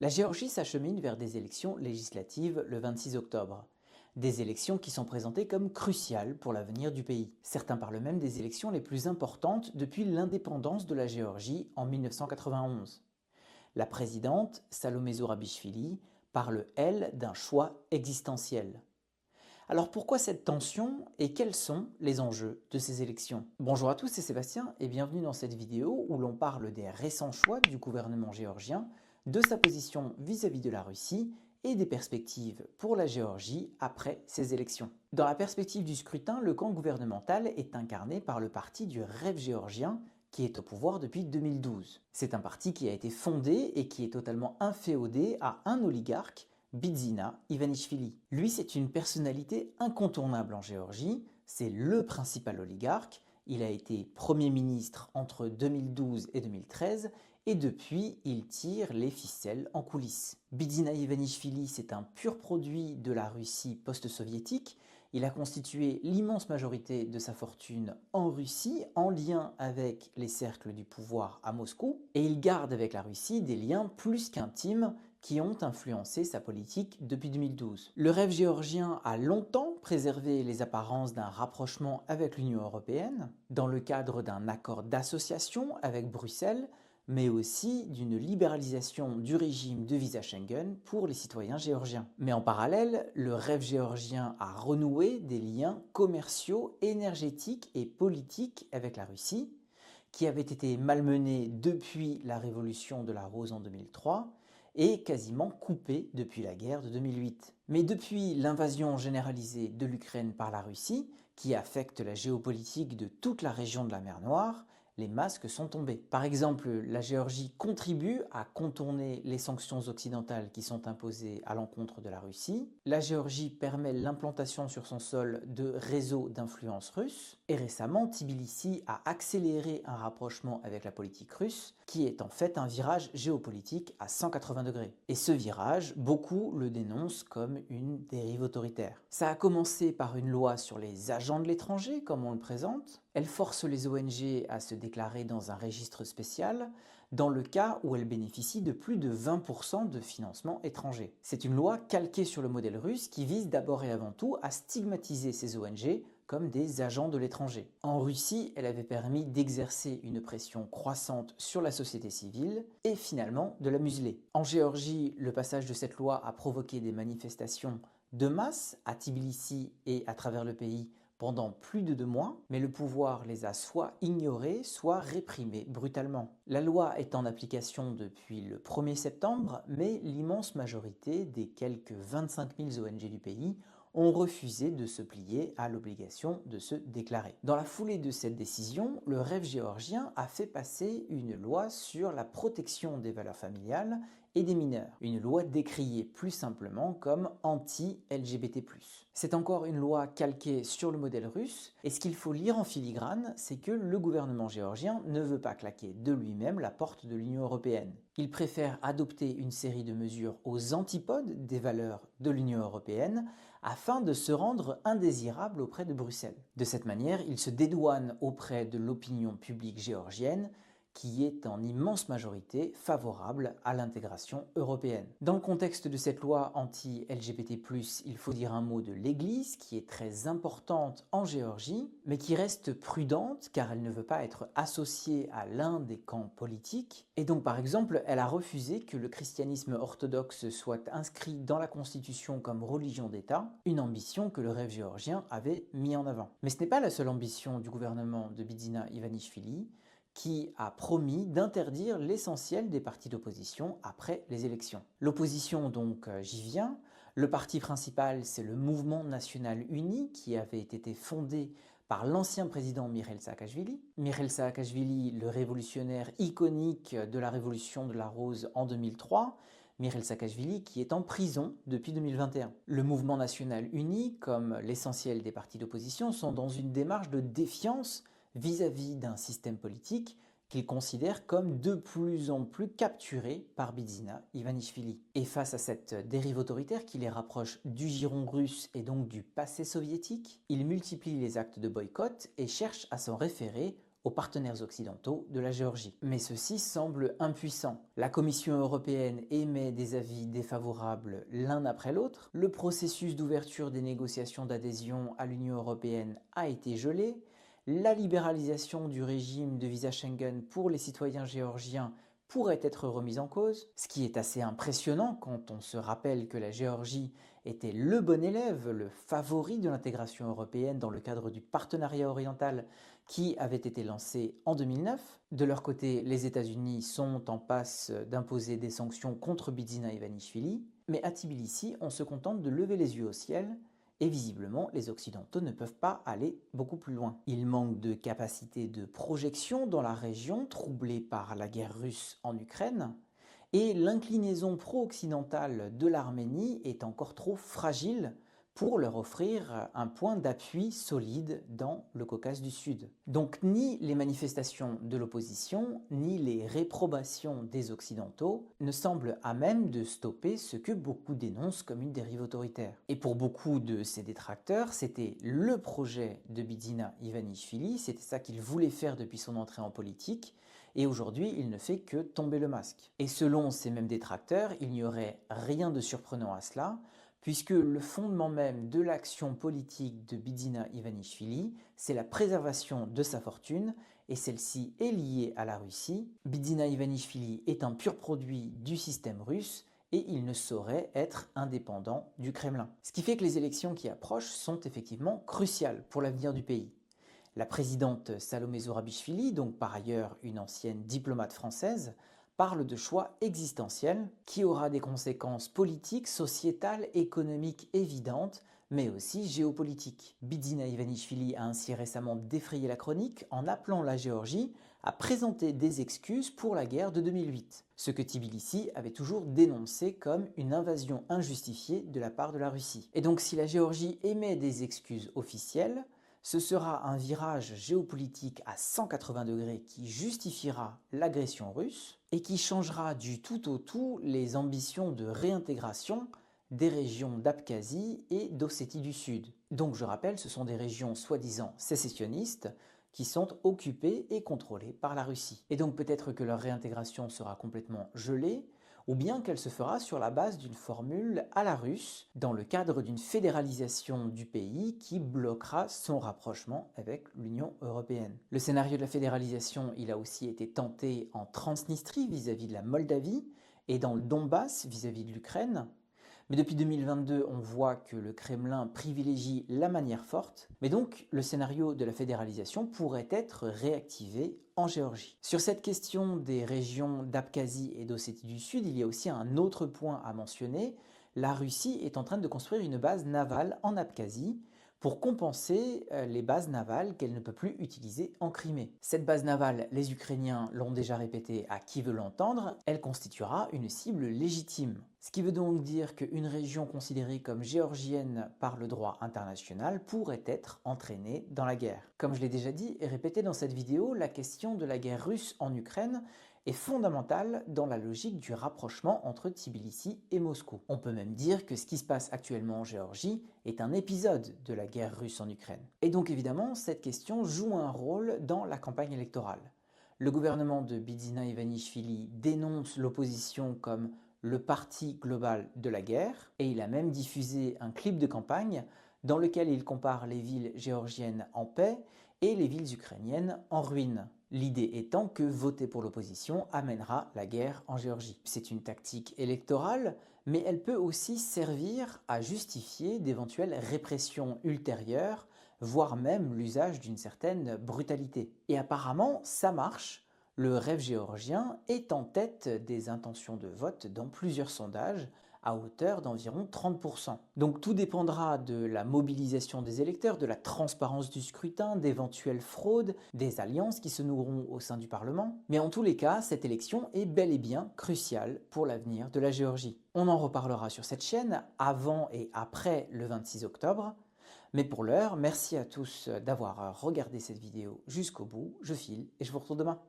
La Géorgie s'achemine vers des élections législatives le 26 octobre. Des élections qui sont présentées comme cruciales pour l'avenir du pays. Certains parlent même des élections les plus importantes depuis l'indépendance de la Géorgie en 1991. La présidente, Salomé Zourabichvili, parle, elle, d'un choix existentiel. Alors pourquoi cette tension et quels sont les enjeux de ces élections? Bonjour à tous, c'est Sébastien et bienvenue dans cette vidéo où l'on parle des récents choix du gouvernement géorgien, de sa position vis-à-vis de la Russie et des perspectives pour la Géorgie après ces élections. Dans la perspective du scrutin, le camp gouvernemental est incarné par le parti du rêve géorgien qui est au pouvoir depuis 2012. C'est un parti qui a été fondé et qui est totalement inféodé à un oligarque, Bidzina Ivanishvili. Lui, c'est une personnalité incontournable en Géorgie, c'est le principal oligarque, il a été Premier ministre entre 2012 et 2013 et depuis, il tire les ficelles en coulisses. Bidzina Ivanishvili, c'est un pur produit de la Russie post-soviétique. Il a constitué l'immense majorité de sa fortune en Russie, en lien avec les cercles du pouvoir à Moscou, et il garde avec la Russie des liens plus qu'intimes qui ont influencé sa politique depuis 2012. Le rêve géorgien a longtemps préservé les apparences d'un rapprochement avec l'Union européenne, dans le cadre d'un accord d'association avec Bruxelles, mais aussi d'une libéralisation du régime de visa Schengen pour les citoyens géorgiens. Mais en parallèle, le rêve géorgien a renoué des liens commerciaux, énergétiques et politiques avec la Russie, qui avait été malmenée depuis la révolution de la Rose en 2003, et quasiment coupé depuis la guerre de 2008. Mais depuis l'invasion généralisée de l'Ukraine par la Russie, qui affecte la géopolitique de toute la région de la mer Noire, les masques sont tombés. Par exemple, la Géorgie contribue à contourner les sanctions occidentales qui sont imposées à l'encontre de la Russie. La Géorgie permet l'implantation sur son sol de réseaux d'influence russe. Et récemment, Tbilissi a accéléré un rapprochement avec la politique russe, qui est en fait un virage géopolitique à 180 degrés. Et ce virage, beaucoup le dénoncent comme une dérive autoritaire. Ça a commencé par une loi sur les agents de l'étranger, comme on le présente. Elle force les ONG à se déclarer dans un registre spécial dans le cas où elles bénéficient de plus de 20% de financement étranger. C'est une loi calquée sur le modèle russe qui vise d'abord et avant tout à stigmatiser ces ONG comme des agents de l'étranger. En Russie, elle avait permis d'exercer une pression croissante sur la société civile et finalement de la museler. En Géorgie, le passage de cette loi a provoqué des manifestations de masse à Tbilissi et à travers le pays pendant plus de 2 mois, mais le pouvoir les a soit ignorés, soit réprimés brutalement. La loi est en application depuis le 1er septembre, mais l'immense majorité des quelques 25 000 ONG du pays ont refusé de se plier à l'obligation de se déclarer. Dans la foulée de cette décision, le rêve géorgien a fait passer une loi sur la protection des valeurs familiales et des mineurs. Une loi décriée plus simplement comme anti-LGBT+. C'est encore une loi calquée sur le modèle russe, et ce qu'il faut lire en filigrane, c'est que le gouvernement géorgien ne veut pas claquer de lui-même la porte de l'Union européenne. Il préfère adopter une série de mesures aux antipodes des valeurs de l'Union européenne afin de se rendre indésirable auprès de Bruxelles. De cette manière, il se dédouane auprès de l'opinion publique géorgienne qui est en immense majorité favorable à l'intégration européenne. Dans le contexte de cette loi anti-LGBT+, il faut dire un mot de l'Église, qui est très importante en Géorgie, mais qui reste prudente car elle ne veut pas être associée à l'un des camps politiques. Et donc par exemple, elle a refusé que le christianisme orthodoxe soit inscrit dans la Constitution comme religion d'État, une ambition que le rêve géorgien avait mis en avant. Mais ce n'est pas la seule ambition du gouvernement de Bidzina Ivanishvili, qui a promis d'interdire l'essentiel des partis d'opposition après les élections. L'opposition, donc, j'y viens. Le parti principal, c'est le Mouvement national uni, qui avait été fondé par l'ancien président Mikhail Saakashvili. Mikhail Saakashvili, le révolutionnaire iconique de la révolution de la Rose en 2003, Mikhail Saakashvili qui est en prison depuis 2021. Le Mouvement national uni, comme l'essentiel des partis d'opposition, sont dans une démarche de défiance vis-à-vis d'un système politique qu'ils considèrent comme de plus en plus capturé par Bidzina Ivanishvili. Et face à cette dérive autoritaire qui les rapproche du giron russe et donc du passé soviétique, ils multiplient les actes de boycott et cherchent à s'en référer aux partenaires occidentaux de la Géorgie. Mais ceux-ci semblent impuissants. La Commission européenne émet des avis défavorables l'un après l'autre, le processus d'ouverture des négociations d'adhésion à l'Union européenne a été gelé, la libéralisation du régime de visa Schengen pour les citoyens géorgiens pourrait être remise en cause, ce qui est assez impressionnant quand on se rappelle que la Géorgie était le bon élève, le favori de l'intégration européenne dans le cadre du partenariat oriental qui avait été lancé en 2009. De leur côté, les États-Unis sont en passe d'imposer des sanctions contre Bidzina Ivanishvili, mais à Tbilissi, on se contente de lever les yeux au ciel. Et visiblement, les Occidentaux ne peuvent pas aller beaucoup plus loin. Il manque de capacité de projection dans la région, troublée par la guerre russe en Ukraine, et l'inclinaison pro-occidentale de l'Arménie est encore trop fragile pour leur offrir un point d'appui solide dans le Caucase du Sud. Donc ni les manifestations de l'opposition, ni les réprobations des Occidentaux ne semblent à même de stopper ce que beaucoup dénoncent comme une dérive autoritaire. Et pour beaucoup de ces détracteurs, c'était le projet de Bidzina Ivanishvili, c'était ça qu'il voulait faire depuis son entrée en politique, et aujourd'hui il ne fait que tomber le masque. Et selon ces mêmes détracteurs, il n'y aurait rien de surprenant à cela, puisque le fondement même de l'action politique de Bidzina Ivanishvili, c'est la préservation de sa fortune, et celle-ci est liée à la Russie. Bidzina Ivanishvili est un pur produit du système russe, et il ne saurait être indépendant du Kremlin. Ce qui fait que les élections qui approchent sont effectivement cruciales pour l'avenir du pays. La présidente Salomé Zourabichvili, donc par ailleurs une ancienne diplomate française, parle de choix existentiels qui aura des conséquences politiques, sociétales, économiques évidentes, mais aussi géopolitiques. Bidzina Ivanishvili a ainsi récemment défrayé la chronique en appelant la Géorgie à présenter des excuses pour la guerre de 2008, ce que Tbilissi avait toujours dénoncé comme une invasion injustifiée de la part de la Russie. Et donc si la Géorgie émet des excuses officielles, ce sera un virage géopolitique à 180 degrés qui justifiera l'agression russe et qui changera du tout au tout les ambitions de réintégration des régions d'Abkhazie et d'Ossétie du Sud. Donc je rappelle, ce sont des régions soi-disant sécessionnistes qui sont occupées et contrôlées par la Russie. Et donc peut-être que leur réintégration sera complètement gelée, ou bien qu'elle se fera sur la base d'une formule à la russe, dans le cadre d'une fédéralisation du pays qui bloquera son rapprochement avec l'Union européenne. Le scénario de la fédéralisation, il a aussi été tenté en Transnistrie vis-à-vis de la Moldavie, et dans le Donbass vis-à-vis de l'Ukraine. Mais depuis 2022, on voit que le Kremlin privilégie la manière forte, mais donc le scénario de la fédéralisation pourrait être réactivé en Géorgie. Sur cette question des régions d'Abkhazie et d'Ossétie du Sud, il y a aussi un autre point à mentionner. La Russie est en train de construire une base navale en Abkhazie pour compenser les bases navales qu'elle ne peut plus utiliser en Crimée. Cette base navale, les Ukrainiens l'ont déjà répété à qui veut l'entendre, elle constituera une cible légitime. Ce qui veut donc dire qu'une région considérée comme géorgienne par le droit international pourrait être entraînée dans la guerre. Comme je l'ai déjà dit et répété dans cette vidéo, la question de la guerre russe en Ukraine est fondamentale dans la logique du rapprochement entre Tbilissi et Moscou. On peut même dire que ce qui se passe actuellement en Géorgie est un épisode de la guerre russe en Ukraine. Et donc évidemment, cette question joue un rôle dans la campagne électorale. Le gouvernement de Bidzina Ivanishvili dénonce l'opposition comme le parti global de la guerre, et il a même diffusé un clip de campagne dans lequel il compare les villes géorgiennes en paix et les villes ukrainiennes en ruine. L'idée étant que voter pour l'opposition amènera la guerre en Géorgie. C'est une tactique électorale, mais elle peut aussi servir à justifier d'éventuelles répressions ultérieures, voire même l'usage d'une certaine brutalité. Et apparemment, ça marche. Le rêve géorgien est en tête des intentions de vote dans plusieurs sondages, à hauteur d'environ 30%. Donc tout dépendra de la mobilisation des électeurs, de la transparence du scrutin, d'éventuelles fraudes, des alliances qui se noueront au sein du Parlement. Mais en tous les cas, cette élection est bel et bien cruciale pour l'avenir de la Géorgie. On en reparlera sur cette chaîne avant et après le 26 octobre. Mais pour l'heure, merci à tous d'avoir regardé cette vidéo jusqu'au bout. Je file et je vous retrouve demain.